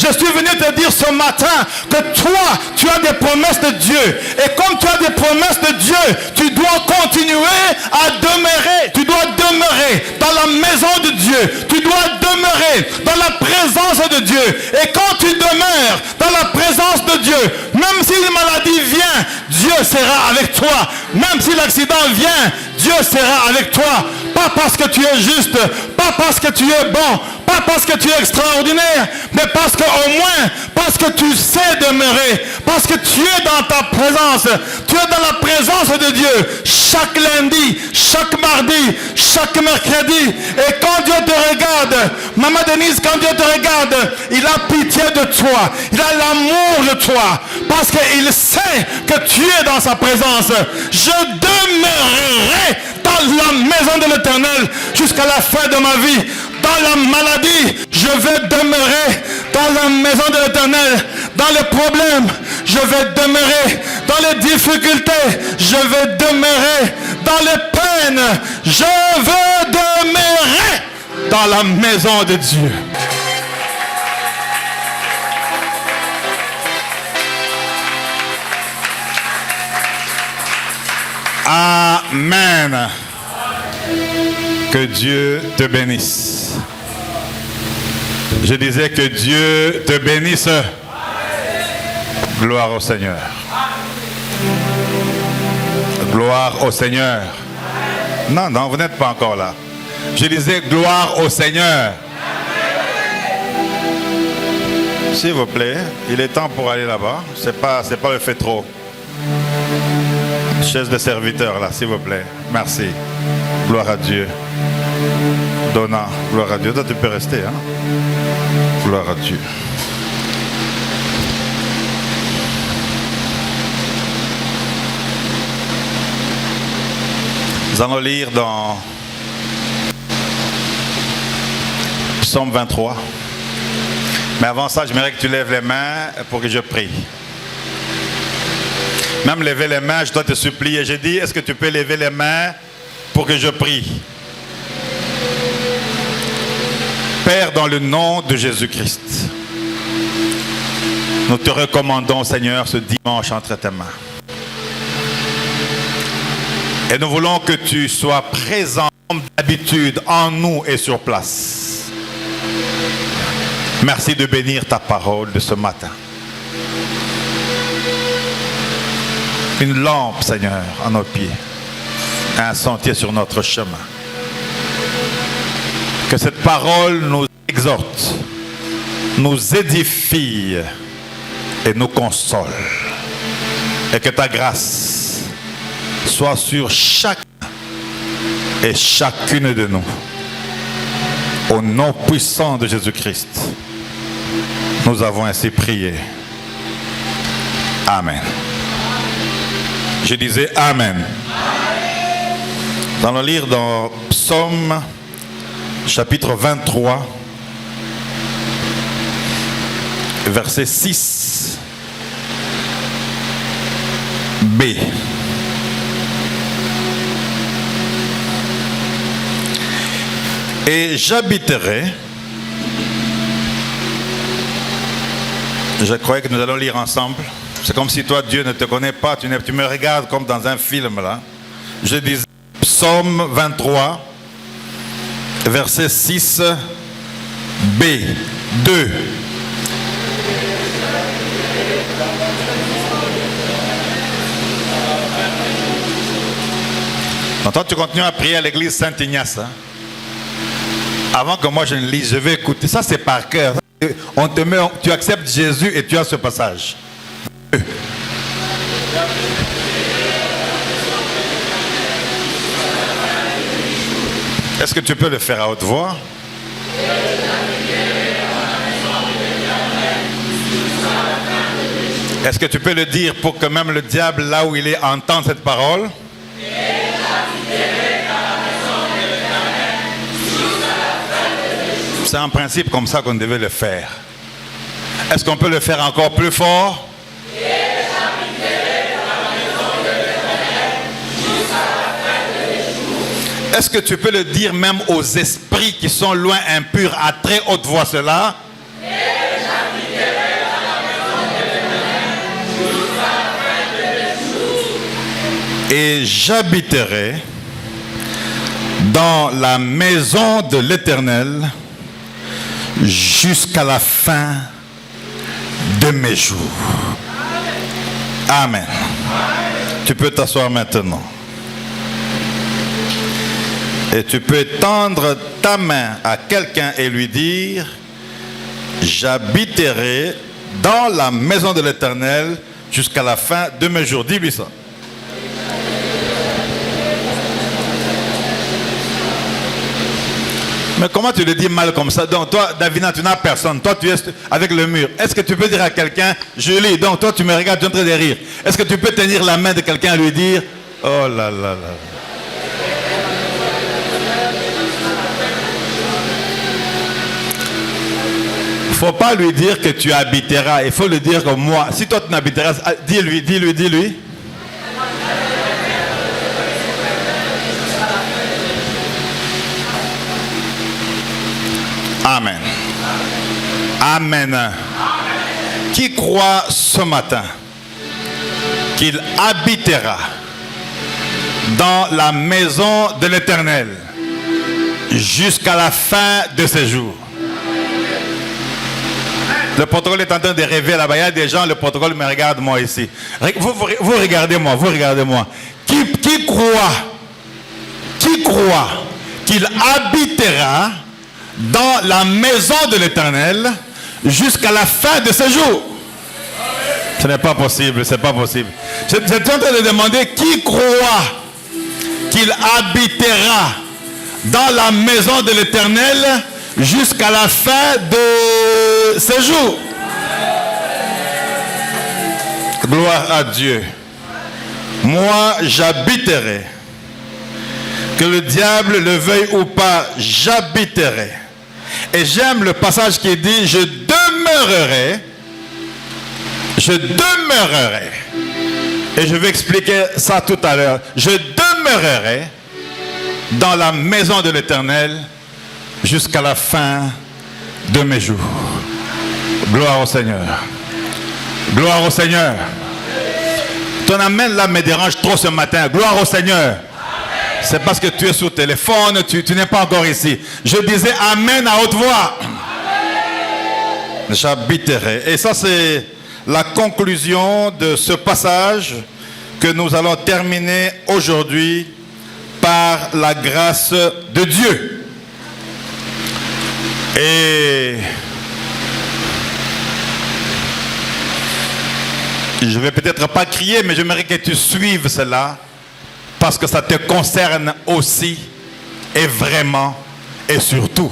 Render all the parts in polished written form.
Je suis venu te dire ce matin que toi, tu as des promesses de Dieu. Et comme tu as des promesses de Dieu, tu dois continuer à demeurer. Tu dois demeurer dans la maison de Dieu. Tu dois demeurer dans la présence de Dieu. Et quand tu demeures dans la présence de Dieu, même si une maladie vient, Dieu sera avec toi. Même si l'accident vient, Dieu sera avec toi. Pas parce que tu es juste, pas parce que tu es bon, pas parce que tu es extraordinaire, mais parce qu'au moins, parce que tu sais demeurer, parce que tu es dans ta présence, tu es dans la présence de Dieu chaque lundi, chaque mardi, chaque mercredi. Et quand Dieu te regarde, Maman Denise, quand Dieu te regarde, il a pitié de toi, il a l'amour de toi, parce qu'il sait que tu es dans sa présence. Je demeurerai dans la maison de l'Éternel jusqu'à la fin de ma vie. Dans la maladie, je vais demeurer dans la maison de l'Éternel. Dans les problèmes, je vais demeurer. Dans les difficultés, je vais demeurer. Dans les peines, je veux demeurer dans la maison de Dieu. Amen. Que Dieu te bénisse. Je disais que Dieu te bénisse. Gloire au Seigneur. Gloire au Seigneur. Non, non, vous n'êtes pas encore là. Je disais gloire au Seigneur. S'il vous plaît, il est temps pour aller là-bas. C'est pas le fait trop. Chaise de serviteur là, s'il vous plaît. Merci. Gloire à Dieu. Donna, gloire à Dieu. Toi, tu peux rester, hein? Gloire à Dieu. Nous allons lire dans Psaume 23. Mais avant ça, j'aimerais que tu lèves les mains pour que je prie. Même lever les mains, je dois te supplier. J'ai dit, est-ce que tu peux lever les mains pour que je prie? Père, dans le nom de Jésus-Christ, nous te recommandons, Seigneur, ce dimanche entre tes mains. Et nous voulons que tu sois présent comme d'habitude en nous et sur place. Merci de bénir ta parole de ce matin. Une lampe, Seigneur, à nos pieds. Un sentier sur notre chemin. Que cette parole nous exhorte, nous édifie et nous console. Et que ta grâce soit sur chacun et chacune de nous. Au nom puissant de Jésus-Christ, nous avons ainsi prié. Amen. Je disais Amen. Nous allons lire dans Psaume chapitre 23, verset 6b. Et j'habiterai. Je croyais que nous allons lire ensemble. C'est comme si toi, Dieu ne te connaît pas. Tu me regardes comme dans un film là. Je disais Psaume 23, verset 6b. 2. Donc toi, tu continues à prier à l'église Saint-Ignace. Hein? Avant que moi je ne lise, je vais écouter. Ça, c'est par cœur. On te met, tu acceptes Jésus et tu as ce passage. Est-ce que tu peux le faire à haute voix? Est-ce que tu peux le dire pour que même le diable, là où il est, entende cette parole? C'est un principe comme ça qu'on devait le faire. Est-ce qu'on peut le faire encore plus fort? Est-ce que tu peux le dire même aux esprits qui sont loin, impurs, à très haute voix cela? Et j'habiterai dans la maison de l'Éternel jusqu'à la fin de mes jours. Amen. Tu peux t'asseoir maintenant. Et tu peux tendre ta main à quelqu'un et lui dire: j'habiterai dans la maison de l'Éternel jusqu'à la fin de mes jours. Dis-lui ça. Mais comment tu le dis mal comme ça? Donc toi, Davina, tu n'as personne. Toi, tu es avec le mur. Est-ce que tu peux dire à quelqu'un: je lis? Donc toi, tu me regardes, tu es en train de rire. Est-ce que tu peux tenir la main de quelqu'un et lui dire: oh là là là. Il ne faut pas lui dire que tu habiteras. Il faut lui dire comme moi. Si toi, tu n'habiteras, dis-lui, dis-lui, dis-lui. Amen. Amen. Amen. Qui croit ce matin qu'il habitera dans la maison de l'Éternel jusqu'à la fin de ses jours? Le protocole est en train de rêver là-bas. Il y a des gens, le protocole me regarde moi ici. Vous regardez-moi, vous regardez-moi. Qui croit qu'il habitera dans la maison de l'Éternel jusqu'à la fin de ses jours? Ce n'est pas possible, c'est pas possible. J'étais en train de demander: qui croit qu'il habitera dans la maison de l'Éternel jusqu'à la fin de ses jours? Gloire à Dieu. Moi, j'habiterai. Que le diable le veuille ou pas, j'habiterai. Et j'aime le passage qui dit: je demeurerai. Je demeurerai. Et je vais expliquer ça tout à l'heure. Je demeurerai dans la maison de l'Éternel jusqu'à la fin de mes jours. Gloire au Seigneur. Gloire au Seigneur. Ton amen là me dérange trop ce matin. Gloire au Seigneur. C'est parce que tu es sur téléphone, tu n'es pas encore ici. Je disais amen à haute voix. J'habiterai. Et ça, c'est la conclusion de ce passage que nous allons terminer aujourd'hui par la grâce de Dieu. Et je vais peut-être pas crier, mais j'aimerais que tu suives cela, parce que ça te concerne aussi, et vraiment, et surtout.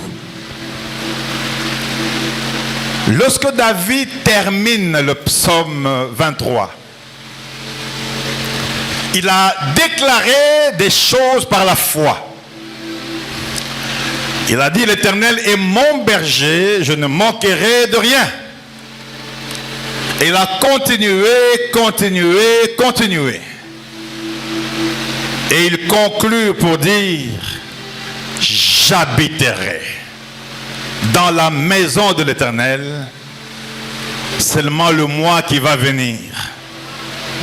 Lorsque David termine le psaume 23, il a déclaré des choses par la foi. Il a dit: l'Éternel est mon berger, je ne manquerai de rien. Et il a continué. Et il conclut pour dire: j'habiterai dans la maison de l'Éternel seulement le mois qui va venir.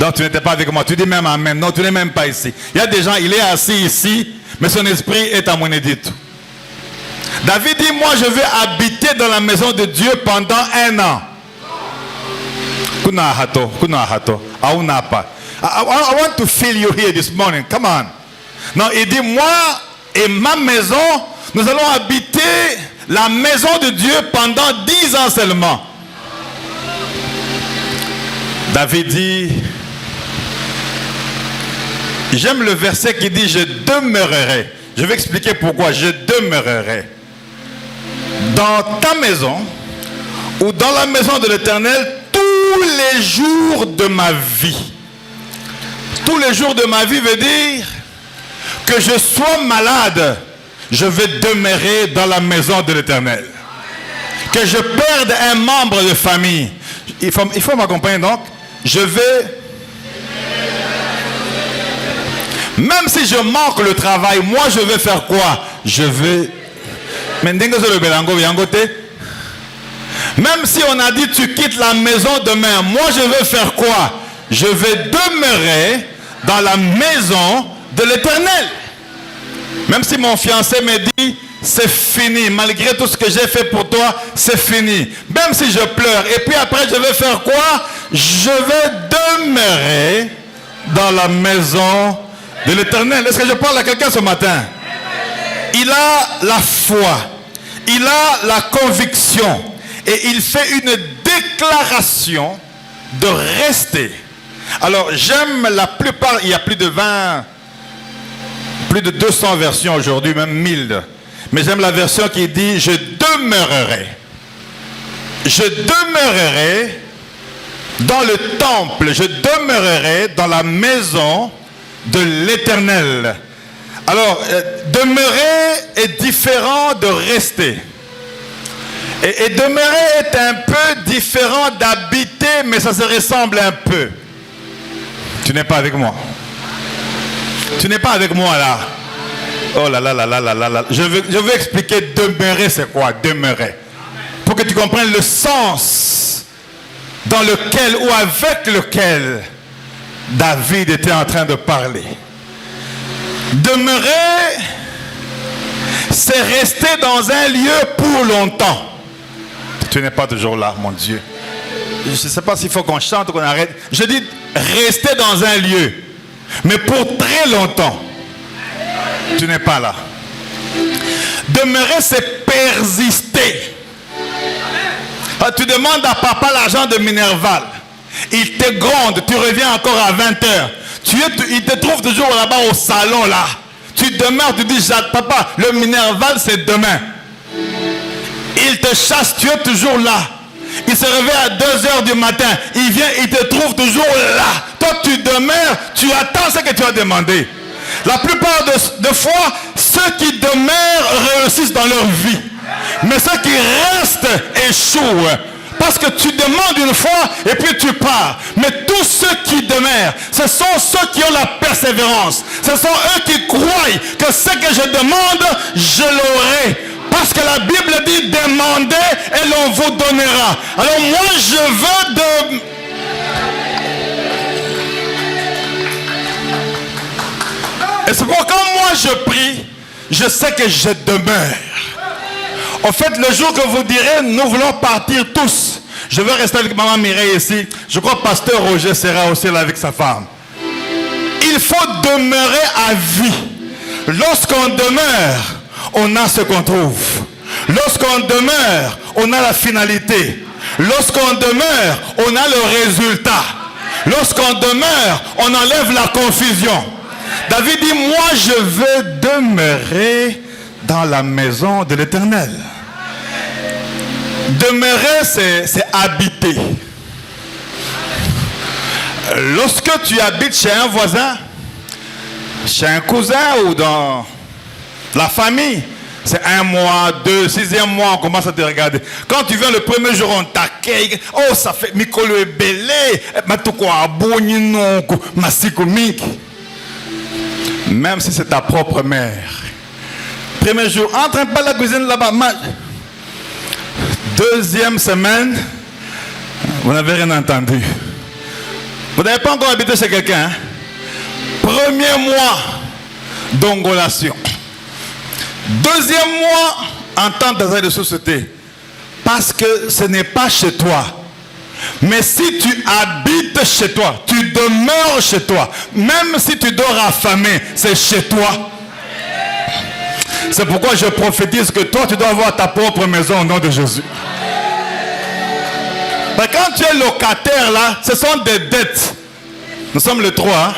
Donc tu n'étais pas avec moi, tu dis même amen. Non, tu n'es même pas ici. Il y a des gens, il est assis ici, mais son esprit est à Mounédito. David dit: moi je vais habiter dans la maison de Dieu pendant 1 an. I want to feel you here this morning. Come on. Non, il dit: moi et ma maison, nous allons habiter la maison de Dieu pendant 10 ans seulement. David dit, j'aime le verset qui dit: je demeurerai. Je vais expliquer pourquoi. Je demeurerai dans ta maison ou dans la maison de l'Éternel tous les jours de ma vie. Tous les jours de ma vie veut dire que je sois malade, je vais demeurer dans la maison de l'Éternel. Que je perde un membre de famille, il faut m'accompagner donc. Je vais, même si je manque le travail, moi je vais faire quoi? Je vais, même si on a dit tu quittes la maison demain, moi je vais faire quoi? Je vais demeurer dans la maison de l'Éternel. Même si mon fiancé me dit, c'est fini, malgré tout ce que j'ai fait pour toi, c'est fini. Même si je pleure, et puis après je vais faire quoi? Je vais demeurer dans la maison de l'Éternel. Est-ce que je parle à quelqu'un ce matin? Il a la foi, il a la conviction, et il fait une déclaration de rester. Alors j'aime la plupart, il y a plus de 200 versions aujourd'hui, même 1000. Mais j'aime la version qui dit, je demeurerai. Je demeurerai dans le temple, je demeurerai dans la maison de l'Éternel. Alors, demeurer est différent de rester. Et demeurer est un peu différent d'habiter, mais ça se ressemble un peu. Tu n'es pas avec moi. Tu n'es pas avec moi là. Oh là là là là là là là. Je veux expliquer demeurer c'est quoi, demeurer. Pour que tu comprennes le sens dans lequel ou avec lequel David était en train de parler. Demeurer, c'est rester dans un lieu pour longtemps. Tu n'es pas toujours là, mon Dieu. Je ne sais pas s'il faut qu'on chante ou qu'on arrête. Je dis rester dans un lieu, mais pour très longtemps. Tu n'es pas là. Demeurer, c'est persister. Tu demandes à papa l'argent de Minerval. Il te gronde, tu reviens encore à 20h. Il te trouve toujours là-bas au salon là. Tu demeures, tu dis, Jacques, papa, le Minerval c'est demain. Il te chasse, tu es toujours là. Il se réveille à 2h du matin. Il vient, il te trouve toujours là. Toi, tu demeures, tu attends ce que tu as demandé. La plupart de fois, ceux qui demeurent réussissent dans leur vie. Mais ceux qui restent échouent. Parce que tu demandes une fois et puis tu pars. Mais tous ceux qui demeurent, ce sont ceux qui ont la persévérance. Ce sont eux qui croient que ce que je demande, je l'aurai. Parce que la Bible dit demandez et l'on vous donnera. Alors moi je veux de... Et c'est pourquoi quand moi je prie, je sais que je demeure. En fait, le jour que vous direz, nous voulons partir tous. Je veux rester avec maman Mireille ici. Je crois que pasteur Roger sera aussi là avec sa femme. Il faut demeurer à vie. Lorsqu'on demeure, on a ce qu'on trouve. Lorsqu'on demeure, on a la finalité. Lorsqu'on demeure, on a le résultat. Lorsqu'on demeure, on enlève la confusion. David dit, moi je veux demeurer dans la maison de l'Éternel. Demeurer, c'est habiter. Lorsque tu habites chez un voisin, chez un cousin ou dans la famille, c'est 1 mois, 2, 6e mois, on commence à te regarder. Quand tu viens le premier jour, on t'accueille. Oh, ça fait Mikolo est belé. Même si c'est ta propre mère. Premier jour, entre un peu à la cuisine là-bas. 2e semaine, vous n'avez rien entendu. Vous n'avez pas encore habité chez quelqu'un. Hein? Premier mois d'ongolation. 2e mois, entente de société. Parce que ce n'est pas chez toi. Mais si tu habites chez toi, tu demeures chez toi, même si tu dors affamé, c'est chez toi. C'est pourquoi je prophétise que toi, tu dois avoir ta propre maison au nom de Jésus. Mais quand tu es locataire là, ce sont des dettes. Nous sommes le 3. Hein?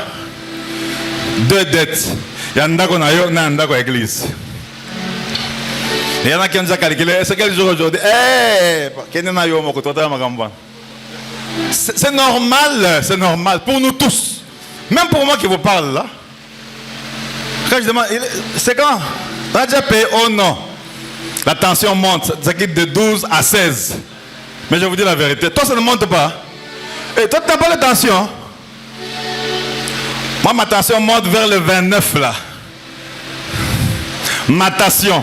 2 dettes. Il y a une église. Il y en a qui ont déjà calculé. C'est quel jour aujourd'hui? C'est normal, c'est normal. Pour nous tous. Même pour moi qui vous parle là. Quand je demande, c'est quand? On a déjà payé? Oh non. La tension monte. Ça quitte de 12 à 16. Mais je vous dis la vérité. Toi, ça ne monte pas. Et toi, tu n'as pas la tension. Moi, ma tension monte vers le 29 là. Ma tension.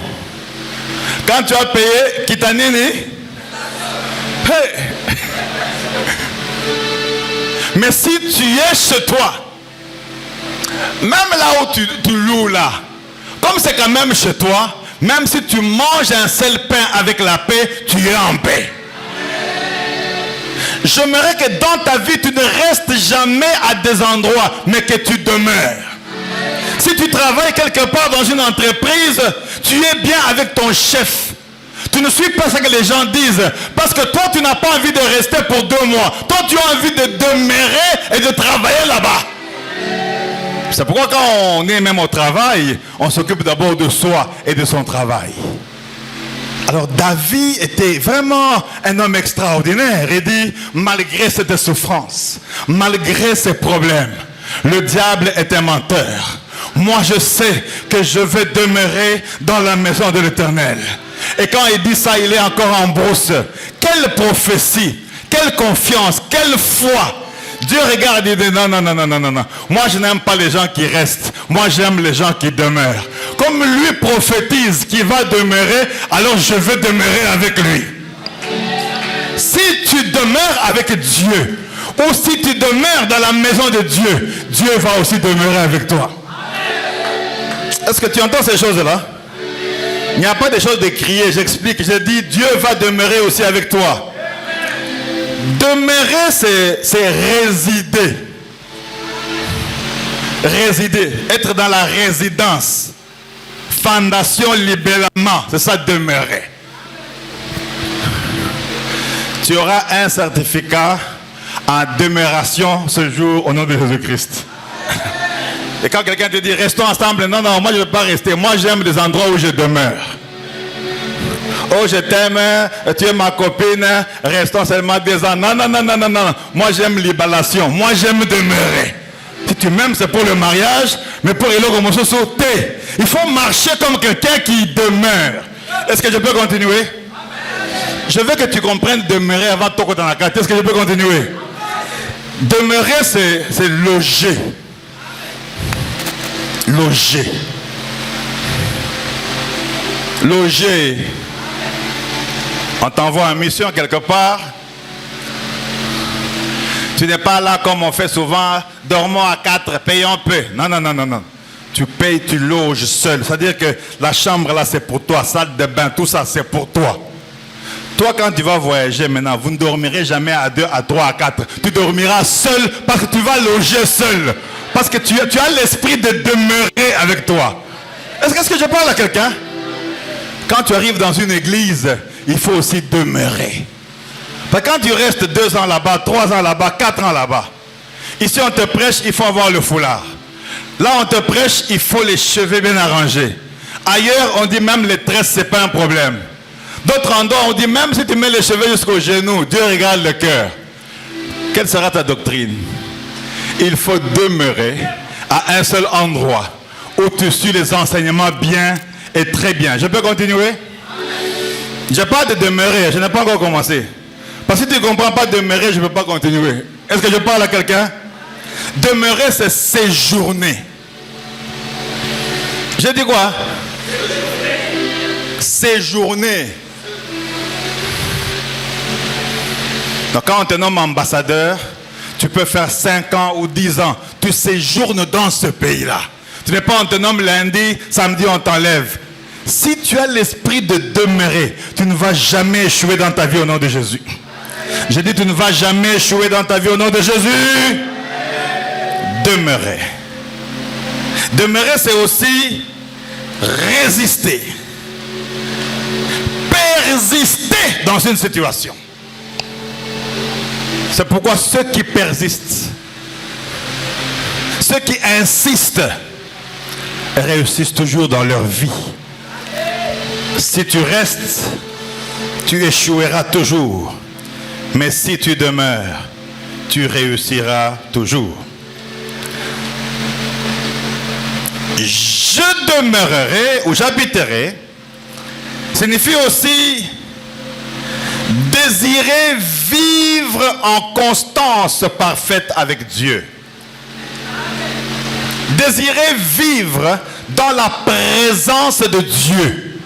Quand tu as payé, Kitanini. Hey. Mais si tu es chez toi, Même là où tu loues là, comme c'est quand même chez toi, même si tu manges un seul pain avec la paix, tu es en paix. J'aimerais que dans ta vie, tu ne restes jamais à des endroits, mais que tu demeures. Si tu travailles quelque part dans une entreprise, tu es bien avec ton chef. Tu ne suis pas ce que les gens disent. Parce que toi, tu n'as pas envie de rester pour 2 mois. Toi, tu as envie de demeurer et de travailler là-bas. C'est pourquoi quand on est même au travail, on s'occupe d'abord de soi et de son travail. Alors David était vraiment un homme extraordinaire. Il dit, malgré cette souffrance, malgré ces problèmes, le diable est un menteur. Moi je sais que je vais demeurer dans la maison de l'Éternel. Et quand il dit ça, il est encore en brousse. Quelle prophétie, quelle confiance, quelle foi. Dieu regarde et dit non, non, non, non, non, non. Moi je n'aime pas les gens qui restent. Moi j'aime les gens qui demeurent. Comme lui prophétise qu'il va demeurer, alors je vais demeurer avec lui. Si tu demeures avec Dieu, ou si tu demeures dans la maison de Dieu, Dieu va aussi demeurer avec toi. Est-ce que tu entends ces choses-là? Il n'y a pas de choses de crier, j'explique. Je dis Dieu va demeurer aussi avec toi. Demeurer, c'est résider. Résider, être dans la résidence. Fondation libéralement, c'est ça demeurer. Tu auras un certificat en demeuration ce jour au nom de Jésus-Christ. Et quand quelqu'un te dit restons ensemble, non, non, moi je ne veux pas rester. Moi j'aime des endroits où je demeure. Oh, je t'aime, tu es ma copine, restons seulement 2 ans. Non, non, non, non, non, non. Moi j'aime libération. Moi j'aime demeurer. Si tu m'aimes, c'est pour le mariage, mais pour les logo, il faut marcher comme quelqu'un qui demeure. Est-ce que je peux continuer? Je veux que tu comprennes demeurer avant de toquer dans la carte. Est-ce que je peux continuer? Demeurer, c'est loger. Loger. Loger. On t'envoie en mission quelque part. Tu n'es pas là comme on fait souvent. Dormons à 4, payons peu. Non, non, non, non, non. Tu payes, tu loges seul. C'est-à-dire que la chambre là, c'est pour toi. Salle de bain, tout ça, c'est pour toi. Toi, quand tu vas voyager maintenant, vous ne dormirez jamais à 2, à 3, à 4. Tu dormiras seul parce que tu vas loger seul. Parce que tu as l'esprit de demeurer avec toi. Est-ce que je parle à quelqu'un? Quand tu arrives dans une église, il faut aussi demeurer. Parce que quand tu restes 2 ans là-bas, 3 ans là-bas, 4 ans là-bas, ici on te prêche, il faut avoir le foulard. Là on te prêche, il faut les cheveux bien arrangés. Ailleurs, on dit même les tresses, c'est pas un problème. D'autres endroits, on dit même si tu mets les cheveux jusqu'aux genoux, Dieu regarde le cœur. Quelle sera ta doctrine? Il faut demeurer à un seul endroit où tu suis les enseignements bien et très bien. Je peux continuer? Je n'ai pas de demeurer, je n'ai pas encore commencé. Parce que si tu ne comprends pas demeurer, je ne peux pas continuer. Est-ce que je parle à quelqu'un? Demeurer, c'est séjourner. J'ai dit quoi? Séjourner. Donc quand on te nomme ambassadeur, tu peux faire 5 ans ou 10 ans. Tu séjournes dans ce pays-là. Tu n'es pas on te nomme lundi, samedi on t'enlève. Si tu as l'esprit de demeurer, tu ne vas jamais échouer dans ta vie au nom de Jésus. Je dis tu ne vas jamais échouer dans ta vie au nom de Jésus. Demeurer. Demeurer, c'est aussi résister. Persister dans une situation. C'est pourquoi ceux qui persistent, ceux qui insistent, réussissent toujours dans leur vie. Si tu restes, tu échoueras toujours. Mais si tu demeures, tu réussiras toujours. Je demeurerai ou j'habiterai signifie aussi désirer vivre en constance parfaite avec Dieu. Désirer vivre dans la présence de Dieu.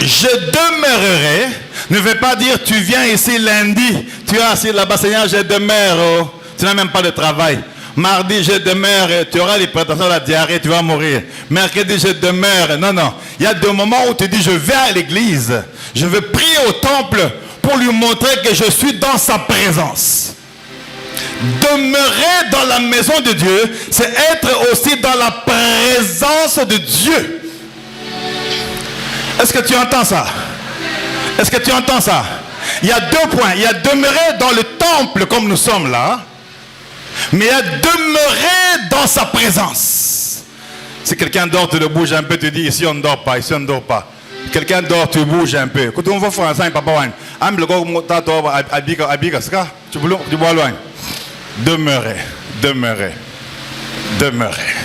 Je demeurerai ne veut pas dire tu viens ici lundi, tu es assis là-bas, Seigneur, je demeure. Oh. Tu n'as même pas de travail. Mardi, je demeure, tu auras l'hypertension, la diarrhée, tu vas mourir. Mercredi, je demeure. Non, non. Il y a des moments où tu dis, je vais à l'église. Je vais prier au temple pour lui montrer que je suis dans sa présence. Demeurer dans la maison de Dieu, c'est être aussi dans la présence de Dieu. Est-ce que tu entends ça? Est-ce que tu entends ça? Il y a deux points. Il y a demeurer dans le temple comme nous sommes là. Mais il y a demeurer dans sa présence. Si quelqu'un dort, tu le bouges un peu, tu dis ici on ne dort pas, ici on ne dort pas. Quelqu'un dort, tu bouges un peu. Quand on va faire ça, papa, tu bois loin. Demeurer, demeurer, demeurer.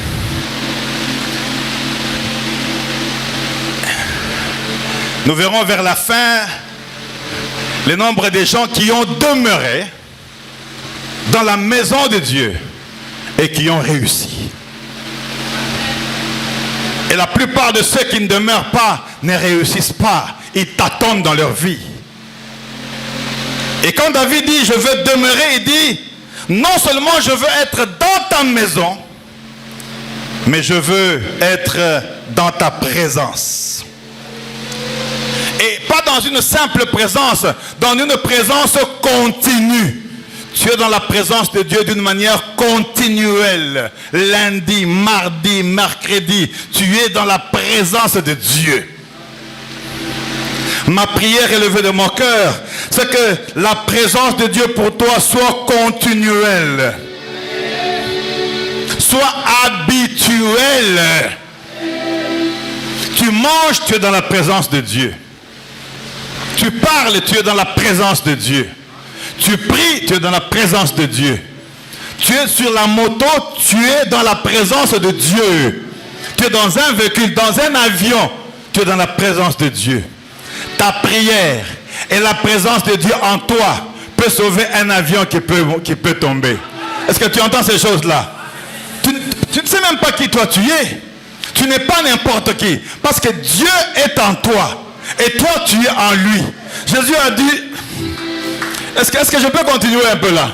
Nous verrons vers la fin le nombre de gens qui ont demeuré dans la maison de Dieu et qui ont réussi. Et la plupart de ceux qui ne demeurent pas ne réussissent pas. Ils tâtonnent dans leur vie. Et quand David dit je veux demeurer, il dit non seulement je veux être dans ta maison, mais je veux être dans ta présence. Et pas dans une simple présence, dans une présence continue. Tu es dans la présence de Dieu d'une manière continuelle. Lundi, mardi, mercredi, tu es dans la présence de Dieu. Ma prière élevée de mon cœur, c'est que la présence de Dieu pour toi soit continuelle, soit habituelle. Tu manges, tu es dans la présence de Dieu. Tu parles, tu es dans la présence de Dieu. Tu pries, tu es dans la présence de Dieu. Tu es sur la moto, tu es dans la présence de Dieu. Tu es dans un véhicule, dans un avion, tu es dans la présence de Dieu. Ta prière et la présence de Dieu en toi peut sauver un avion qui peut tomber. Est-ce que tu entends ces choses-là? Tu ne sais même pas qui toi tu es. Tu n'es pas n'importe qui. Parce que Dieu est en toi. Et toi tu es en lui. Jésus a dit... Est-ce que je peux continuer un peu là?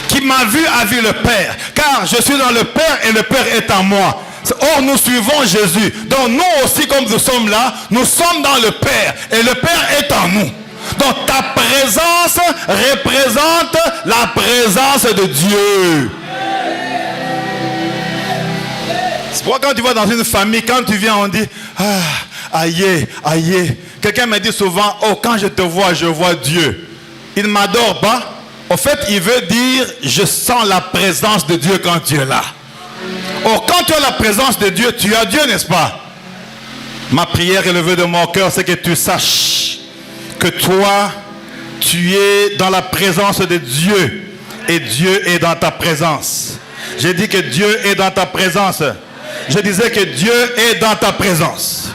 Qui m'a vu a vu le Père. Car je suis dans le Père et le Père est en moi. Or nous suivons Jésus. Donc nous aussi comme nous sommes là, nous sommes dans le Père. Et le Père est en nous. Donc ta présence représente la présence de Dieu. C'est pourquoi quand tu vas dans une famille, quand tu viens, on dit aïe, aïe. Quelqu'un me dit souvent, oh, quand je te vois, je vois Dieu. Il ne m'adore pas. Au fait, il veut dire, je sens la présence de Dieu quand tu es là. Oh, quand tu as la présence de Dieu, tu as Dieu, n'est-ce pas? Ma prière élevée de mon cœur, c'est que tu saches que toi, tu es dans la présence de Dieu. Et Dieu est dans ta présence. J'ai dit que Dieu est dans ta présence. Je disais que Dieu est dans ta présence.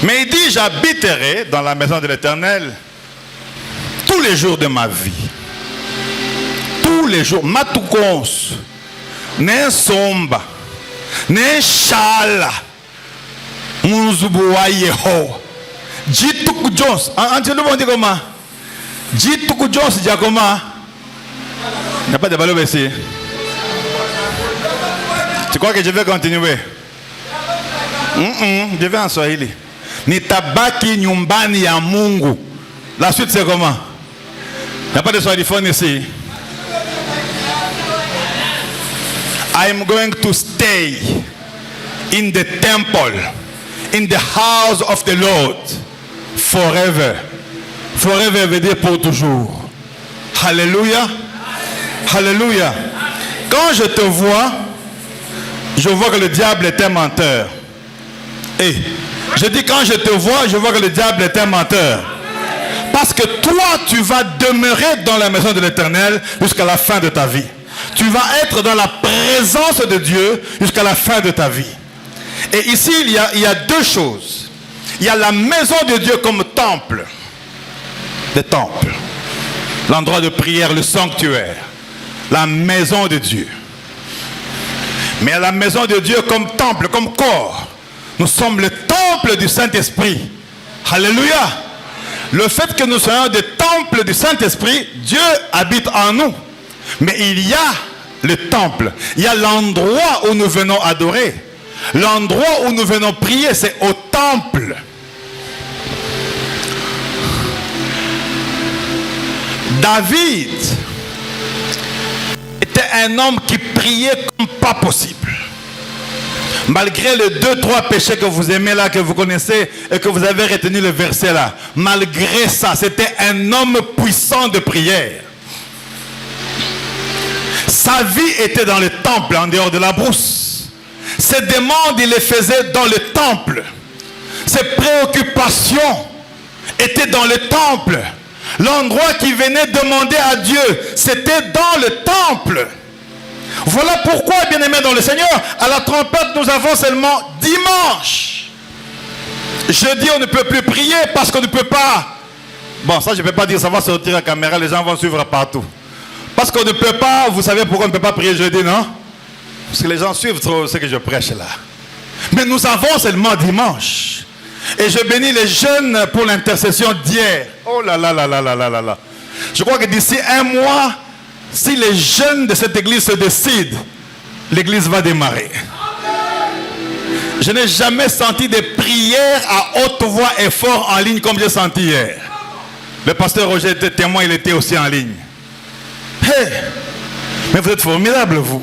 Mais il dit, j'habiterai dans la maison de l'Éternel tous les jours de ma vie. Tous les jours. Matukons. Ne somba. Ne shala. Munzubuwa yeho. Jituku Jones. Antiloup on dit comment? Jituku Jones dit comment? Il n'y a pas de ballon ici. Tu crois que je vais continuer? Je vais en Swahili. Nitabaki nyumbani ya Mungu. La suite c'est comment? Il n'y a pas de swahiliphone ici. I am going to stay in the temple, in the house of the Lord, forever. Forever veut dire pour toujours. Alléluia. Alléluia. Quand je te vois, je vois que le diable est un menteur. Et je dis quand je te vois, je vois que le diable est un menteur. Parce que toi, tu vas demeurer dans la maison de l'Éternel jusqu'à la fin de ta vie. Tu vas être dans la présence de Dieu jusqu'à la fin de ta vie. Et ici, il y a deux choses. Il y a la maison de Dieu comme temple. Le temple. L'endroit de prière, le sanctuaire. La maison de Dieu. Mais il y a la maison de Dieu comme temple, comme corps. Nous sommes le temple du Saint-Esprit. Alléluia. Le fait que nous soyons des temples du Saint-Esprit, Dieu habite en nous. Mais il y a le temple, il y a l'endroit où nous venons adorer. L'endroit où nous venons prier, c'est au temple. David était un homme qui priait comme pas possible. Malgré les 2-3 péchés que vous aimez là, que vous connaissez et que vous avez retenu le verset là. Malgré ça, c'était un homme puissant de prière. Sa vie était dans le temple, en dehors de la brousse. Ses demandes, il les faisait dans le temple. Ses préoccupations étaient dans le temple. L'endroit qu'il venait demander à Dieu, c'était dans le temple. Voilà pourquoi, bien-aimés dans le Seigneur, à la trompette, nous avons seulement dimanche. Jeudi, on ne peut plus prier parce qu'on ne peut pas. Bon, ça, je ne peux pas dire, ça va sortir à la caméra, les gens vont suivre partout. Parce qu'on ne peut pas, vous savez pourquoi on ne peut pas prier jeudi, non? Parce que les gens suivent trop ce que je prêche là. Mais nous avons seulement dimanche. Et je bénis les jeunes pour l'intercession d'hier. Oh là là là là là là là. Je crois que d'ici un mois, si les jeunes de cette église se décident, l'église va démarrer. Je n'ai jamais senti des prières à haute voix et fort en ligne comme j'ai senti hier. Le pasteur Roger était témoin, il était aussi en ligne. Hey, mais vous êtes formidables, vous.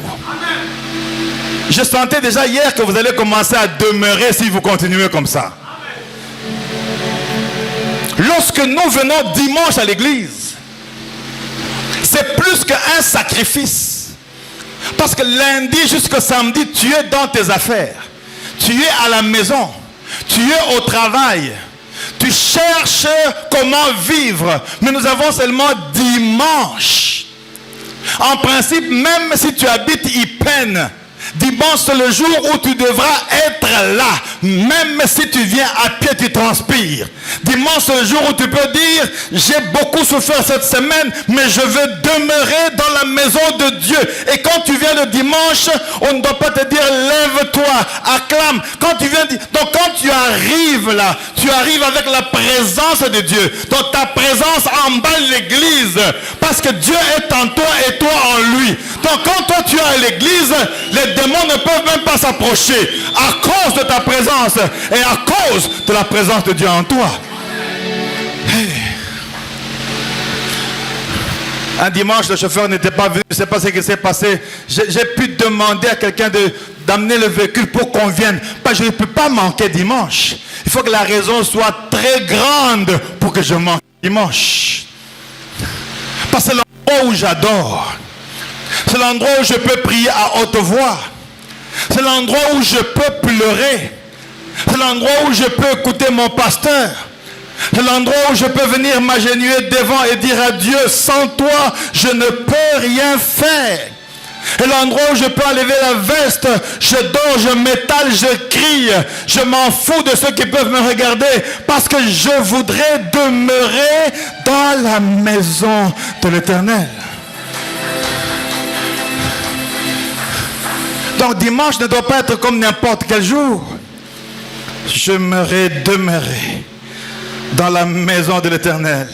Je sentais déjà hier que vous allez commencer à demeurer si vous continuez comme ça. Lorsque nous venons dimanche à l'église, c'est plus qu'un sacrifice. Parce que lundi jusqu'au samedi, tu es dans tes affaires. Tu es à la maison. Tu es au travail. Tu cherches comment vivre. Mais nous avons seulement dimanche. En principe, même si tu habites Ypen, dimanche c'est le jour où tu devras être là. Même si tu viens à pied, tu transpires. Dimanche c'est le jour où tu peux dire, j'ai beaucoup souffert cette semaine, mais je veux demeurer dans la maison de Dieu. Et quand tu viens le dimanche, on ne doit pas te dire, lève-toi, acclame. Quand tu viens, donc quand tu arrives là, tu arrives avec la présence de Dieu. Donc ta présence emballe l'église. Parce que Dieu est en toi et toi en lui. Donc quand toi tu es à l'église, les démons ne peuvent même pas s'approcher à cause de ta présence et à cause de la présence de Dieu en toi. Hey. Un dimanche, le chauffeur n'était pas venu, je ne sais pas ce qui s'est passé. J'ai pu demander à quelqu'un d'amener le véhicule pour qu'on vienne. Je ne peux pas manquer dimanche. Il faut que la raison soit très grande pour que je manque dimanche. Parce que c'est l'endroit où j'adore. C'est l'endroit où je peux prier à haute voix. C'est l'endroit où je peux pleurer. C'est l'endroit où je peux écouter mon pasteur. C'est l'endroit où je peux venir m'agenouiller devant et dire à Dieu, sans toi, je ne peux rien faire. C'est l'endroit où je peux enlever la veste, je dors, je m'étale, je crie. Je m'en fous de ceux qui peuvent me regarder parce que je voudrais demeurer dans la maison de l'Éternel. Donc dimanche ne doit pas être comme n'importe quel jour. J'aimerais demeurer dans la maison de l'Éternel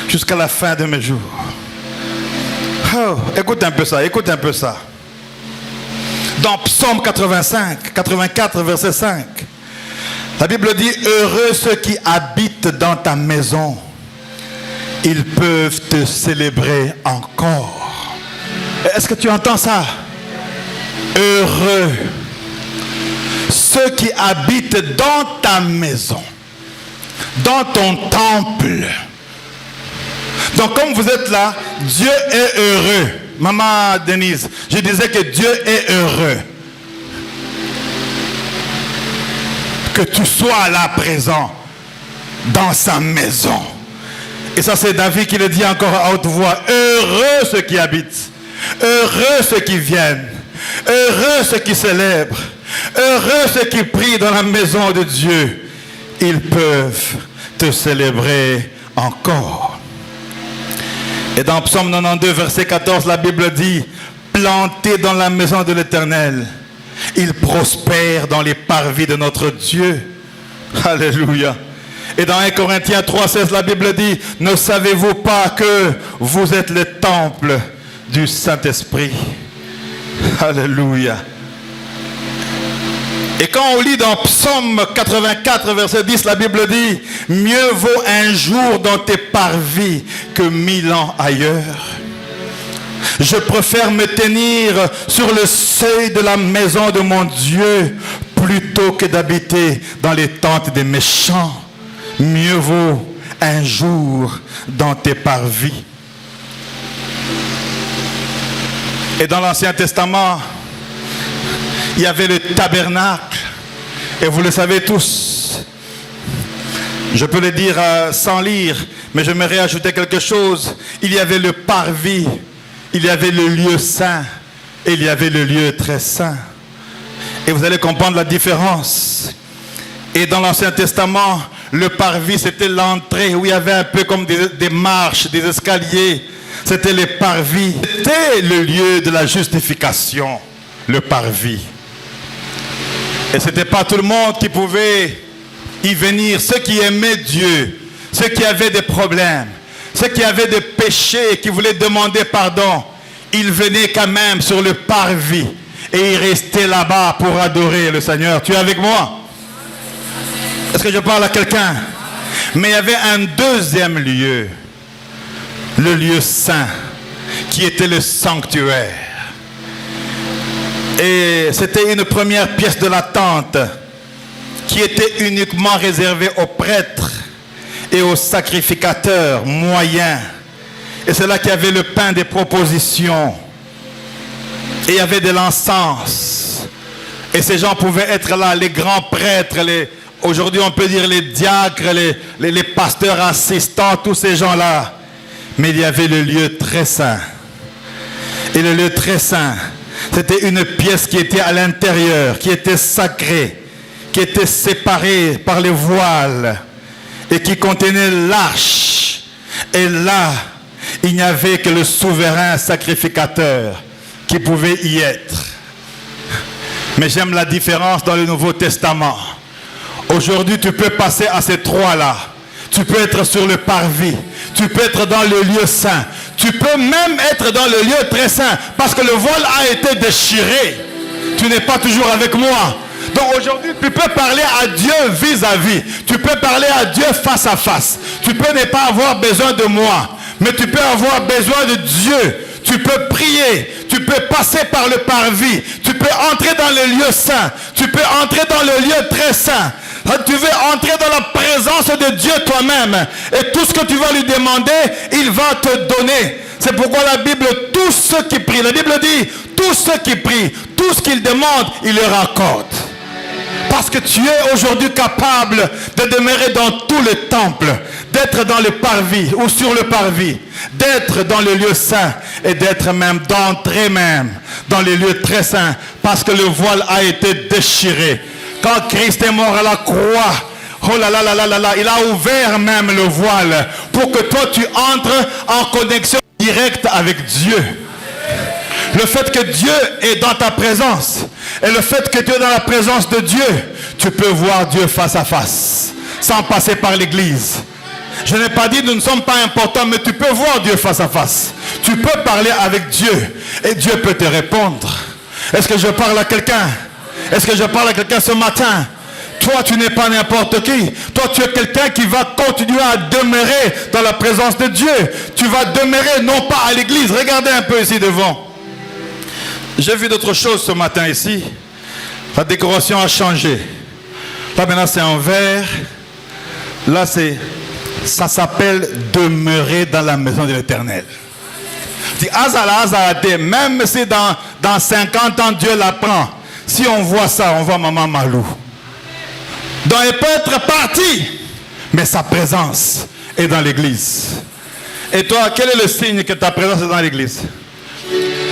jusqu'à la fin de mes jours. Oh, écoute un peu ça, écoute un peu ça. Dans Psaume 84, verset 5, la Bible dit, heureux ceux qui habitent dans ta maison, ils peuvent te célébrer encore. Est-ce que tu entends ça? Heureux ceux qui habitent dans ta maison, dans ton temple. Donc comme vous êtes là, Dieu est heureux. Maman Denise, je disais que Dieu est heureux que tu sois là présent dans sa maison. Et ça c'est David qui le dit encore à haute voix. Heureux ceux qui habitent, heureux ceux qui viennent, heureux ceux qui célèbrent, heureux ceux qui prient dans la maison de Dieu. Ils peuvent te célébrer encore. Et dans Psaume 92, verset 14, la Bible dit, plantés dans la maison de l'Éternel, ils prospèrent dans les parvis de notre Dieu. Alléluia. Et dans 1 Corinthiens 3,16, la Bible dit, ne savez-vous pas que vous êtes le temple du Saint-Esprit? Alléluia. Et quand on lit dans Psaume 84, verset 10, la Bible dit, mieux vaut un jour dans tes parvis que 1000 ans ailleurs. Je préfère me tenir sur le seuil de la maison de mon Dieu plutôt que d'habiter dans les tentes des méchants. Mieux vaut un jour dans tes parvis. Et dans l'Ancien Testament, il y avait le tabernacle. Et vous le savez tous. Je peux le dire sans lire, mais j'aimerais ajouter quelque chose. Il y avait le parvis, il y avait le lieu saint, et il y avait le lieu très saint. Et vous allez comprendre la différence. Et dans l'Ancien Testament, le parvis, c'était l'entrée où il y avait un peu comme des marches, des escaliers. C'était les parvis. C'était le lieu de la justification, le parvis. Et ce n'était pas tout le monde qui pouvait y venir. Ceux qui aimaient Dieu, ceux qui avaient des problèmes, ceux qui avaient des péchés et qui voulaient demander pardon, ils venaient quand même sur le parvis et ils restaient là-bas pour adorer le Seigneur. Tu es avec moi? Est-ce que je parle à quelqu'un? Mais il y avait un deuxième lieu, le lieu saint, qui était le sanctuaire. Et c'était une première pièce de la tente qui était uniquement réservée aux prêtres et aux sacrificateurs moyens. Et c'est là qu'il y avait le pain des propositions. Et il y avait de l'encens. Et ces gens pouvaient être là, les grands prêtres, aujourd'hui on peut dire les diacres, les pasteurs assistants, tous ces gens-là. Mais il y avait le lieu très saint. Et le lieu très saint, c'était une pièce qui était à l'intérieur, qui était sacrée, qui était séparée par les voiles et qui contenait l'arche. Et là, il n'y avait que le souverain sacrificateur qui pouvait y être. Mais j'aime la différence dans le Nouveau Testament. Aujourd'hui, tu peux passer à ces trois-là. Tu peux être sur le parvis. Tu peux être dans le lieu saint. Tu peux même être dans le lieu très saint. Parce que le voile a été déchiré. Tu n'es pas toujours avec moi. Donc aujourd'hui, tu peux parler à Dieu vis-à-vis. Tu peux parler à Dieu face à face. Tu peux ne pas avoir besoin de moi. Mais tu peux avoir besoin de Dieu. Tu peux prier. Tu peux passer par le parvis. Tu peux entrer dans le lieu saint. Tu peux entrer dans le lieu très saint. Tu veux entrer dans la présence de Dieu toi-même. Et tout ce que tu vas lui demander, il va te donner. C'est pourquoi la Bible, tous ceux qui prient, la Bible dit, tous ceux qui prient, tout ce qu'ils demandent, il leur accorde. Parce que tu es aujourd'hui capable de demeurer dans tout le temple, d'être dans le parvis ou sur le parvis, d'être dans le lieu saint et d'être même, d'entrer même dans les lieux très saints parce que le voile a été déchiré. Quand Christ est mort à la croix, oh là là là là là là, il a ouvert même le voile pour que toi tu entres en connexion directe avec Dieu. Le fait que Dieu est dans ta présence et le fait que tu es dans la présence de Dieu, tu peux voir Dieu face à face, sans passer par l'église. Je n'ai pas dit que nous ne sommes pas importants, mais tu peux voir Dieu face à face. Tu peux parler avec Dieu et Dieu peut te répondre. Est-ce que je parle à quelqu'un? Est-ce que je parle à quelqu'un ce matin? Toi, tu n'es pas n'importe qui. Toi, tu es quelqu'un qui va continuer à demeurer dans la présence de Dieu. Tu vas demeurer non pas à l'église. Regardez un peu ici devant. J'ai vu d'autres choses ce matin ici. La décoration a changé. Là maintenant c'est en vert. Là ça s'appelle demeurer dans la maison de l'Éternel. Même si dans 50 ans Dieu l'apprend. Si on voit ça, on voit Maman Malou. Donc elle peut être partie, mais sa présence est dans l'église. Et toi, quel est le signe que ta présence est dans l'église?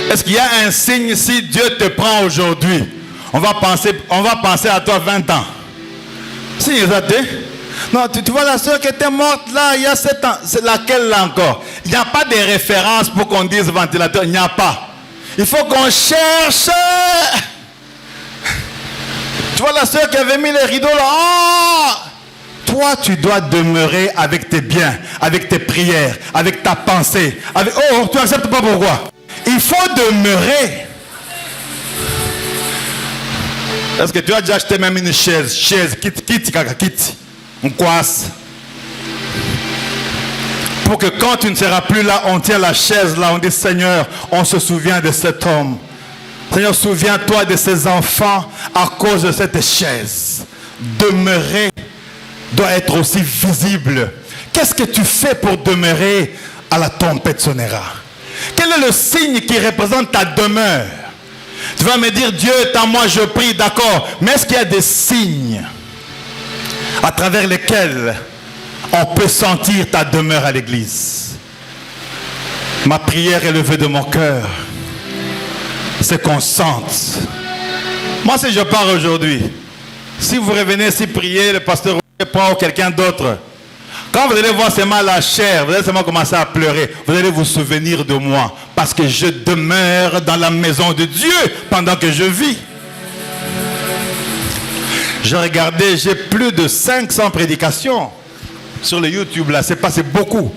Est-ce qu'il y a un signe si Dieu te prend aujourd'hui? On va penser à toi 20 ans. Si, non, tu vois la soeur qui était morte là, il y a 7 ans. C'est laquelle là encore? Il n'y a pas de référence pour qu'on dise ventilateur. Il n'y a pas. Il faut qu'on cherche. Tu vois la soeur qui avait mis les rideaux là. Oh! toi, tu dois demeurer avec tes biens, avec tes prières, avec ta pensée. Oh, tu n'acceptes pas pourquoi? Il faut demeurer. Est-ce que tu as déjà acheté même une chaise? Quitte. On coisse. Pour que quand tu ne seras plus là, on tient la chaise là, on dit Seigneur, on se souvient de cet homme. Seigneur, souviens-toi de ces enfants à cause de cette chaise. Demeurer doit être aussi visible. Qu'est-ce que tu fais pour demeurer à la tempête sonnera? Quel est le signe qui représente ta demeure? Tu vas me dire, Dieu est en moi, je prie, d'accord. Mais est-ce qu'il y a des signes à travers lesquels on peut sentir ta demeure à l'église? Ma prière élevée de mon cœur, c'est qu'on sente. Moi, si je pars aujourd'hui, si vous revenez ici prier, le pasteur prend ou quelqu'un d'autre, quand vous allez voir seulement la chair, vous allez seulement commencer à pleurer, vous allez vous souvenir de moi, parce que je demeure dans la maison de Dieu pendant que je vis. J'ai regardé, j'ai plus de 500 prédications sur le YouTube là, c'est beaucoup.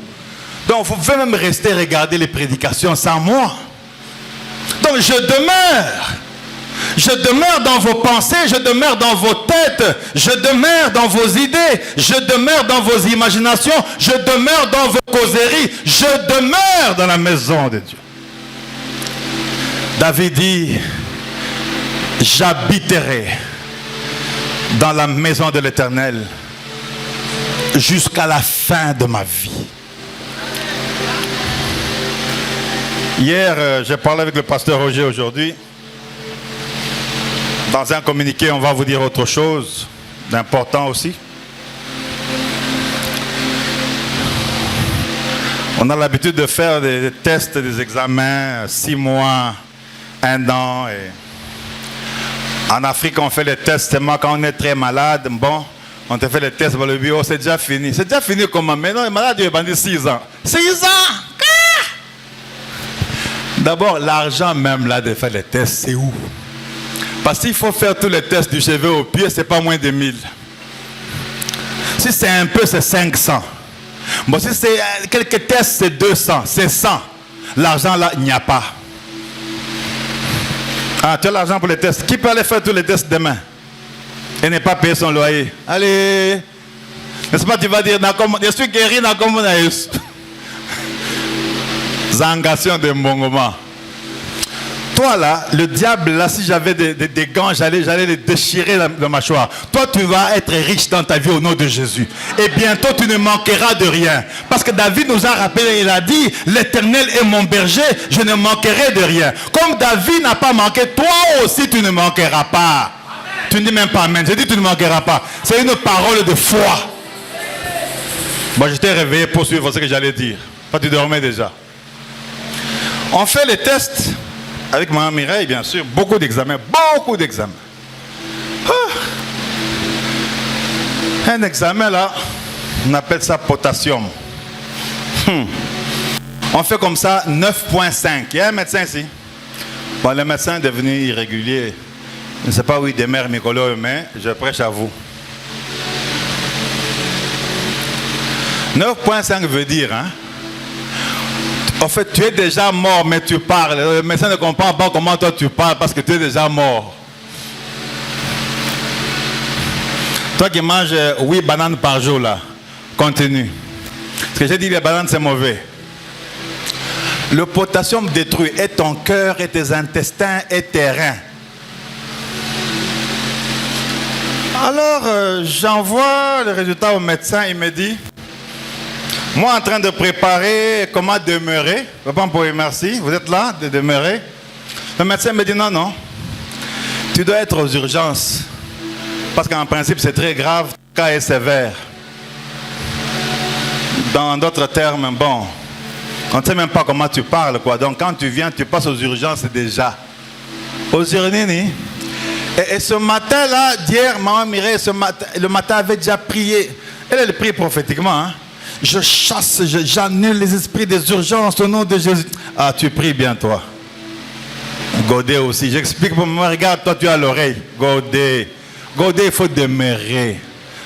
Donc vous pouvez même rester regarder les prédications sans moi. Donc je demeure. Je demeure dans vos pensées, je demeure dans vos têtes, je demeure dans vos idées, je demeure dans vos imaginations, je demeure dans vos causeries, je demeure dans la maison de Dieu. David dit, j'habiterai dans la maison de l'Éternel jusqu'à la fin de ma vie. Hier, j'ai parlé avec le pasteur Roger aujourd'hui. Dans un communiqué, on va vous dire autre chose d'important aussi. On a l'habitude de faire des tests, des examens, 6 mois, 1 an. Et en Afrique, on fait les tests seulement quand on est très malade. Bon, on te fait les tests dans le bureau, c'est déjà fini. C'est déjà fini comment? Mais non, le malade, il est bandé 6 ans. 6 ans! D'abord, l'argent même là de faire les tests, c'est où? Parce qu'il faut faire tous les tests du cheveu au pied, c'est pas moins de 1000. Si c'est un peu, c'est 500. Bon, si c'est quelques tests, c'est 200, c'est 100. L'argent là, il n'y a pas. Ah, tu as l'argent pour les tests. Qui peut aller faire tous les tests demain et ne pas payer son loyer? Allez. N'est-ce pas, tu vas dire, je suis guéri dans comme Zangation de Mbongoma. Toi là, le diable là, si j'avais des gants, j'allais les déchirer la mâchoire. Toi, tu vas être riche dans ta vie au nom de Jésus. Et bientôt, tu ne manqueras de rien. Parce que David nous a rappelé, il a dit, l'Éternel est mon berger, je ne manquerai de rien. Comme David n'a pas manqué, toi aussi tu ne manqueras pas. Amen. Tu ne dis même pas amen. Je dis tu ne manqueras pas. C'est une parole de foi. Bon, je t'ai réveillé pour suivre ce que j'allais dire. Toi, tu dormais déjà. On fait les tests. Avec Mme Mireille, bien sûr, beaucoup d'examens. Un examen là, on appelle ça potassium. On fait comme ça 9.5. Il y a un médecin ici. Bon, le médecin est devenu irrégulier. Je ne sais pas où il demeure, Nicolas, mais je prêche à vous. 9.5 veut dire, hein? En fait, tu es déjà mort, mais tu parles. Le médecin ne comprend pas comment toi tu parles parce que tu es déjà mort. Toi qui manges 8 bananes par jour, là, continue. Ce que j'ai dit, les bananes, c'est mauvais. Le potassium détruit et ton cœur, et tes intestins, et tes reins. Alors, j'envoie le résultat au médecin, il me dit... Moi, en train de préparer comment demeurer. Papa, merci. Vous êtes là, de demeurer. Le médecin me dit non. Tu dois être aux urgences. Parce qu'en principe, c'est très grave. Le cas est sévère. Dans d'autres termes, bon, on ne sait même pas comment tu parles, quoi. Donc, quand tu viens, tu passes aux urgences déjà. Aux urgences. Et ce matin-là, d'hier, maman Mireille, le matin, avait déjà prié. Elle prie prophétiquement, hein. Je chasse, j'annule les esprits des urgences au nom de Jésus. Ah, tu pries bien, toi. Godet aussi. J'explique pour moi. Regarde, toi, tu as l'oreille. Godet, il faut demeurer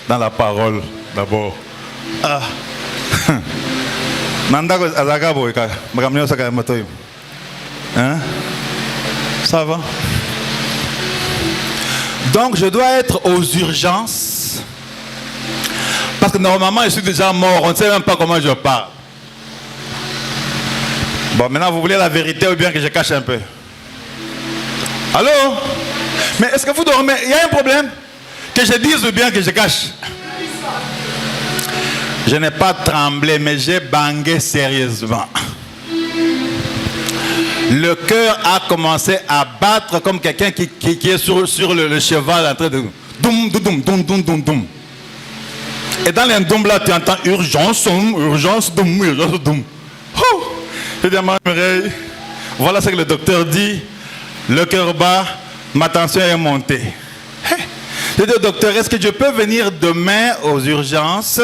dans la parole. d'abord. Hein? Ça va? Donc je dois être aux urgences. Parce que normalement je suis déjà mort. On ne sait même pas comment je parle. Bon, maintenant vous voulez la vérité ou bien que je cache un peu? Allô? Mais est-ce que vous dormez? Il y a un problème? Que je dise ou bien que je cache? Je n'ai pas tremblé, mais j'ai bangé sérieusement. Le cœur a commencé à battre comme quelqu'un qui est sur le cheval en train de... Doum, doum, doum, doum, doum, doum. Et dans les doum là, tu entends urgence, urgence, doum, urgence, doum. Je dis à ma oreille, voilà ce que le docteur dit. Le cœur bat, ma tension est montée. Je dis au docteur, est-ce que je peux venir demain aux urgences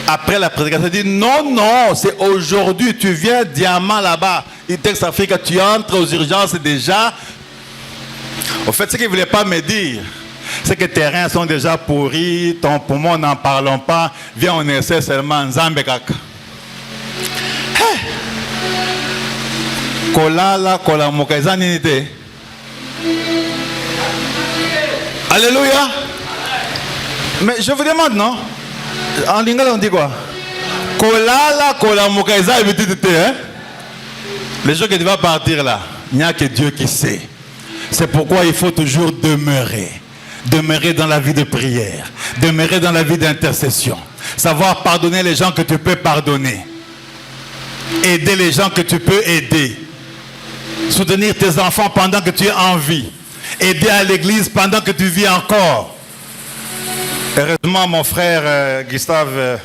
après la prédication? Il dit, non, non, c'est aujourd'hui. Tu viens diamant là-bas. Il texte Afrique, tu entres aux urgences déjà. Au fait, ce qu'il ne voulait pas me dire, c'est que tes reins sont déjà pourris, ton poumon, n'en parlons pas. Viens, on essaie seulement Zambekak. Kolala, kolamuka, izanite. Alléluia. Mais je vous demande, non? En lingala, on dit quoi? Kolala, kolamuka, izanite, hein? Les gens qui doivent partir là, il n'y a que Dieu qui sait. C'est pourquoi il faut toujours demeurer. Demeurer dans la vie de prière. Demeurer dans la vie d'intercession. Savoir pardonner les gens que tu peux pardonner. Aider les gens que tu peux aider. Soutenir tes enfants pendant que tu es en vie. Aider à l'église pendant que tu vis encore. Heureusement, mon frère Gustave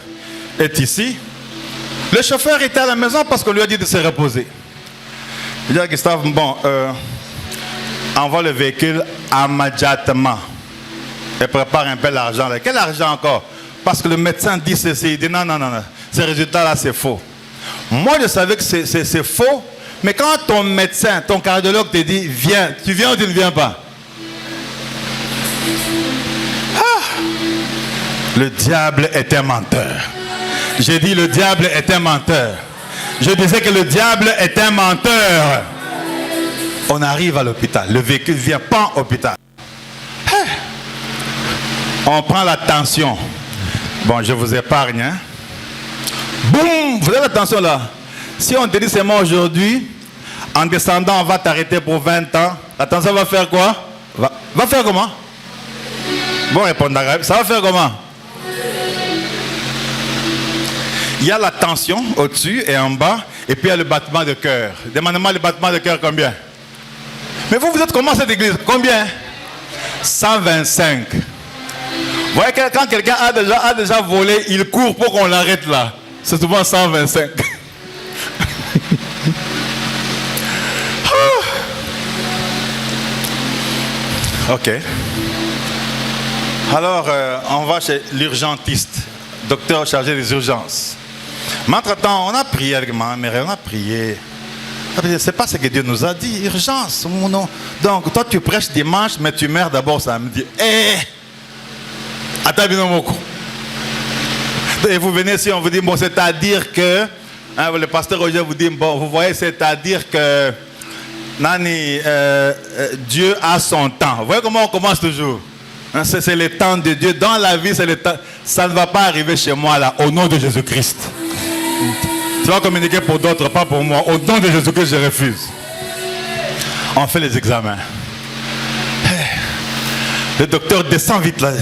est ici. Le chauffeur était à la maison parce qu'on lui a dit de se reposer. Il dit à Gustave, bon, envoie le véhicule immédiatement. Et prépare un peu l'argent. Quel argent encore? Parce que le médecin dit ceci. Il dit non, non, non, non. Ce résultat-là, c'est faux. Moi, je savais que c'est faux. Mais quand ton médecin, ton cardiologue te dit, viens, tu viens ou tu ne viens pas? Le diable est un menteur. J'ai dit le diable est un menteur. Je disais que le diable est un menteur. On arrive à l'hôpital. Le véhicule vient pas à l'hôpital. On prend la tension. Bon, je vous épargne. Hein? Boum! Vous avez la tension là. Si on te dit c'est moi aujourd'hui, en descendant, on va t'arrêter pour 20 ans. La tension va faire quoi? Va faire comment? Bon, répondre. Ça va faire comment? Il y a la tension au-dessus et en bas, et puis il y a le battement de cœur. Demandez-moi le battement de cœur combien? Mais vous êtes comment cette église? Combien? 125. Vous voyez que quand quelqu'un a déjà volé, il court pour qu'on l'arrête là. C'est souvent 125. Ok. Alors, on va chez l'urgentiste, docteur chargé des urgences. Mais entre-temps, on a prié avec ma mère, on a prié. C'est pas ce que Dieu nous a dit, urgence. Non. Donc, toi, tu prêches dimanche, mais tu meurs d'abord samedi. Et vous venez ici, on vous dit, bon, c'est-à-dire que, hein, le pasteur Roger vous dit, bon, vous voyez, c'est-à-dire que, Nani, Dieu a son temps. Vous voyez comment on commence toujours? Hein, c'est le temps de Dieu. Dans la vie, c'est le temps. Ça ne va pas arriver chez moi là, au nom de Jésus-Christ. Tu vas communiquer pour d'autres, pas pour moi. Au nom de Jésus-Christ, je refuse. On fait les examens. Le docteur descend vite là.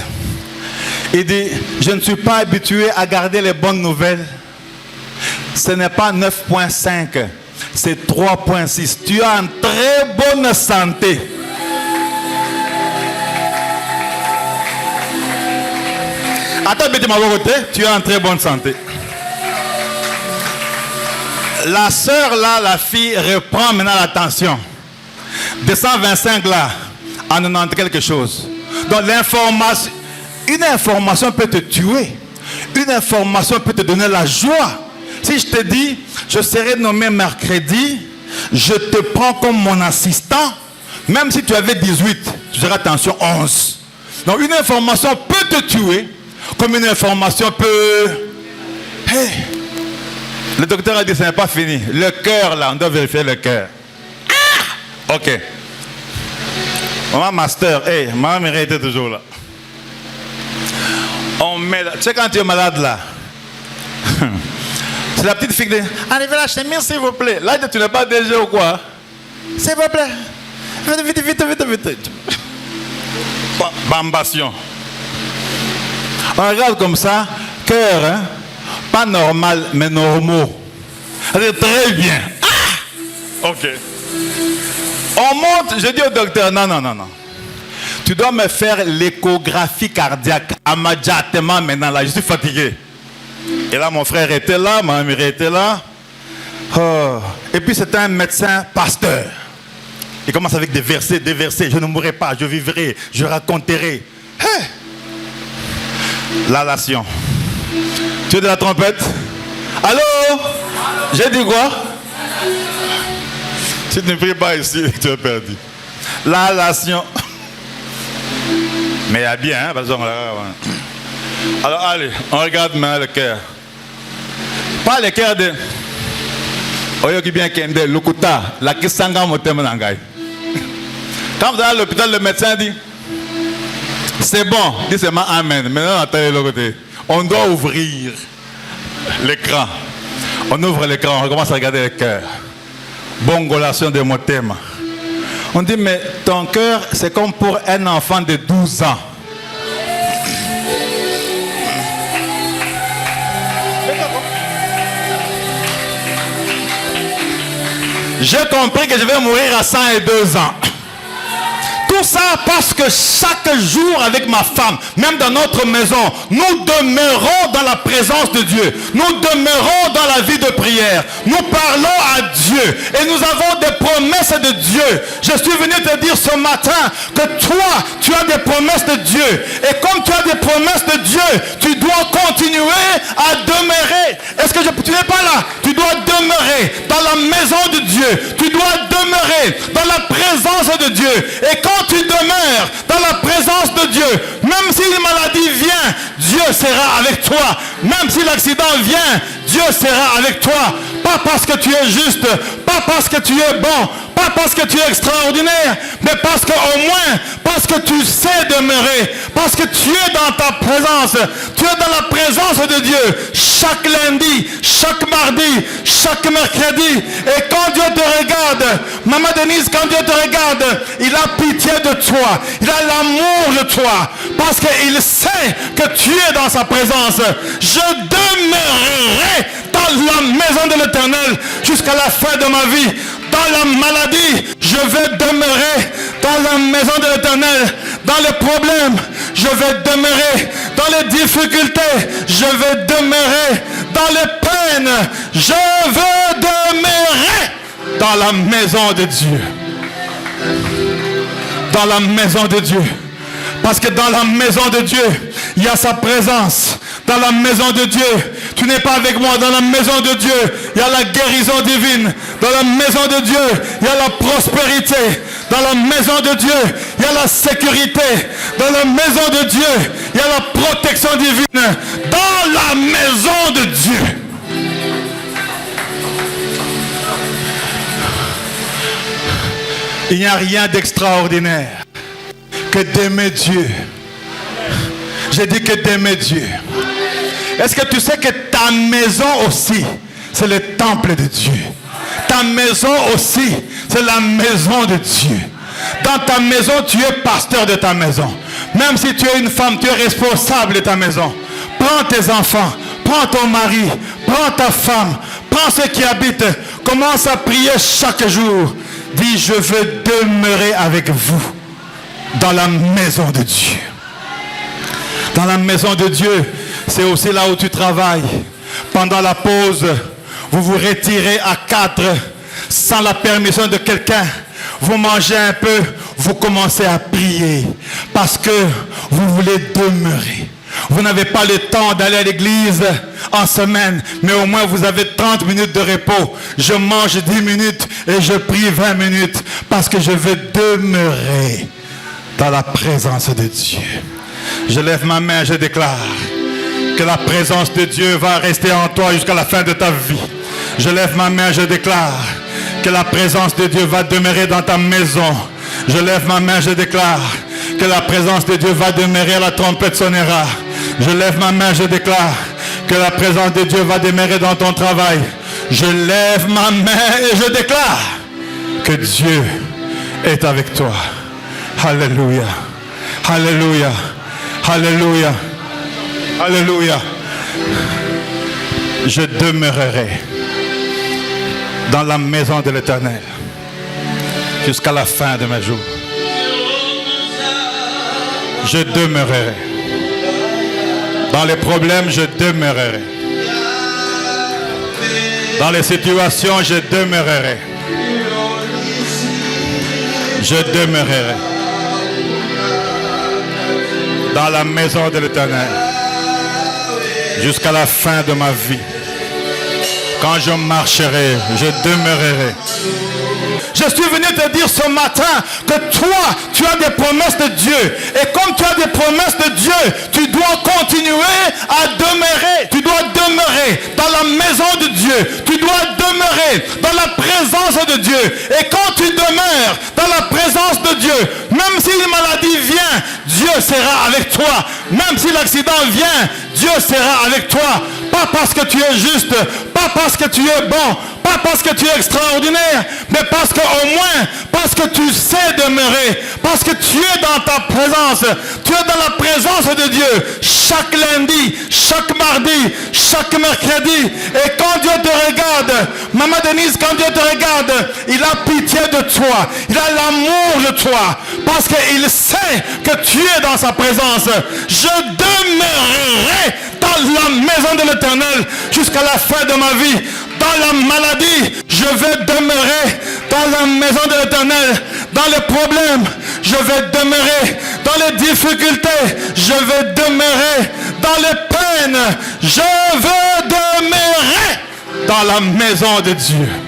Il dit, je ne suis pas habitué à garder les bonnes nouvelles. Ce n'est pas 9.5, c'est 3.6. Tu as une très bonne santé. Attends, tu as une très bonne santé. La sœur là, la fille, reprend maintenant l'attention. 225 là, en 90 quelque chose. Donc l'information, une information peut te tuer. Une information peut te donner la joie. Si je te dis, je serai nommé mercredi, je te prends comme mon assistant, même si tu avais 18, tu seras attention 11. Donc une information peut te tuer, comme une information peut... Hey. Le docteur a dit, ce n'est pas fini. Le cœur, là, on doit vérifier le cœur. Ah! Ok. Maman master, hey, maman Mireille était toujours là. On met là. Tu sais quand tu es malade là, c'est la petite fille qui dit, enlevez la chemise s'il vous plaît. Là tu n'es pas déjà ou quoi? S'il vous plaît. Vite, vite, vite, vite, vite. Bambation. On regarde comme ça, cœur, hein? Pas normal, mais normaux. C'est très bien. Ah! Ok. On monte, je dis au docteur, non, non, non, non. Tu dois me faire l'échographie cardiaque immédiatement maintenant, là, je suis fatigué. Et là, mon frère était là, ma mère était là. Oh. Et puis, c'était un médecin pasteur. Il commence avec des versets, je ne mourrai pas, je vivrai, je raconterai. Hey! La nation. Tu es de la trompette? Allô? J'ai dit quoi? Si tu ne pries pas ici, tu es perdu. La nation. Mais il y a bien, hein? Parce alors, allez, on regarde maintenant le cœur. Pas le cœur de... Oyoki bien kende, lukuta, la kisanga motem nangai. Quand vous allez à l'hôpital, le médecin dit, c'est bon, dit seulement amen. Maintenant, attendez l'autre côté. On doit ouvrir l'écran. On ouvre l'écran, on commence à regarder le cœur. Bongolation de motem. On dit, mais ton cœur, c'est comme pour un enfant de 12 ans. J'ai compris que je vais mourir à 102 ans. Tout ça parce que chaque jour avec ma femme, même dans notre maison, nous demeurons dans la présence de Dieu. Nous demeurons dans la vie de prière. Nous parlons à Dieu et nous avons des promesses de Dieu. Je suis venu te dire ce matin que toi, tu as des promesses de Dieu. Et comme tu as des promesses de Dieu, tu dois continuer à demeurer. Est-ce que tu n'es pas là? Tu dois demeurer dans la maison de Dieu. Tu dois demeurer dans la présence de Dieu. Et quand tu demeures dans la présence de Dieu, même si une maladie vient, Dieu sera avec toi. Même si l'accident vient, Dieu sera avec toi. Pas parce que tu es juste, pas parce que tu es bon, pas parce que tu es extraordinaire, mais parce qu'au moins, parce que tu sais demeurer, parce que tu es dans ta présence, tu es dans la présence de Dieu chaque lundi, chaque mardi, chaque mercredi. Et quand Dieu te regarde, Maman Denise, quand Dieu te regarde, il a pitié de toi, il a l'amour de toi, parce qu'il sait que tu es dans sa présence. Je demeurerai dans la maison de l'Éternel jusqu'à la fin de ma vie. Dans la maladie, je vais demeurer dans la maison de l'Éternel. Dans les problèmes, je vais demeurer. Dans les difficultés, je vais demeurer. Dans les peines, je veux demeurer dans la maison de Dieu. Dans la maison de Dieu. Parce que dans la maison de Dieu, il y a sa présence. Dans la maison de Dieu, tu n'es pas avec moi. Dans la maison de Dieu, il y a la guérison divine. Dans la maison de Dieu, il y a la prospérité. Dans la maison de Dieu, il y a la sécurité. Dans la maison de Dieu, il y a la protection divine. Dans la maison de Dieu. Il n'y a rien d'extraordinaire que d'aimer Dieu. J'ai dit que d'aimer Dieu. Est-ce que tu sais que ta maison aussi, c'est le temple de Dieu? Ta maison aussi, c'est la maison de Dieu. Dans ta maison, tu es pasteur de ta maison. Même si tu es une femme, tu es responsable de ta maison. Prends tes enfants, prends ton mari, prends ta femme, prends ceux qui habitent. Commence à prier chaque jour. Dis, je veux demeurer avec vous dans la maison de Dieu. Dans la maison de Dieu, c'est aussi là où tu travailles. Pendant la pause, vous vous retirez à 4 sans la permission de quelqu'un. Vous mangez un peu, vous commencez à prier parce que vous voulez demeurer. Vous n'avez pas le temps d'aller à l'église en semaine, mais au moins vous avez 30 minutes de repos. Je mange 10 minutes et je prie 20 minutes parce que je veux demeurer dans la présence de Dieu. Je lève ma main, je déclare que la présence de Dieu va rester en toi jusqu'à la fin de ta vie. Je lève ma main, je déclare que la présence de Dieu va demeurer dans ta maison. Je lève ma main, je déclare que la présence de Dieu va demeurer, la trompette sonnera. Je lève ma main, je déclare que la présence de Dieu va demeurer dans ton travail. Je lève ma main et je déclare que Dieu est avec toi. Alléluia. Alléluia. Alléluia. Alléluia. Je demeurerai dans la maison de l'Éternel jusqu'à la fin de mes jours. Je demeurerai. Dans les problèmes, je demeurerai. Dans les situations, je demeurerai. Je demeurerai dans la maison de l'Éternel jusqu'à la fin de ma vie. Quand je marcherai, je demeurerai. Je suis venu te dire ce matin que toi, tu as des promesses de Dieu. Et comme tu as des promesses de Dieu, tu dois continuer à demeurer. Tu dois demeurer dans la maison de Dieu. Tu dois demeurer dans la présence de Dieu. Et quand tu demeures dans la présence de Dieu, même si une maladie vient, Dieu sera avec toi. Même si l'accident vient, Dieu sera avec toi. Pas parce que tu es juste, pas parce que tu es bon, pas parce que tu es extraordinaire, mais parce qu'au moins, parce que tu sais demeurer, parce que tu es dans ta présence, tu es dans la présence de Dieu, chaque lundi, chaque mardi, chaque mercredi. Et quand Dieu te regarde, Maman Denise, quand Dieu te regarde, il a pitié de toi, il a l'amour de toi, parce qu'il sait que tu es dans sa présence. Je demeurerai dans la maison de l'Éternel jusqu'à la fin de ma vie. Dans la maladie, je vais demeurer dans la maison de l'Éternel. Dans les problèmes, je vais demeurer. Dans les difficultés, je vais demeurer. Dans les peines, je vais demeurer dans la maison de Dieu.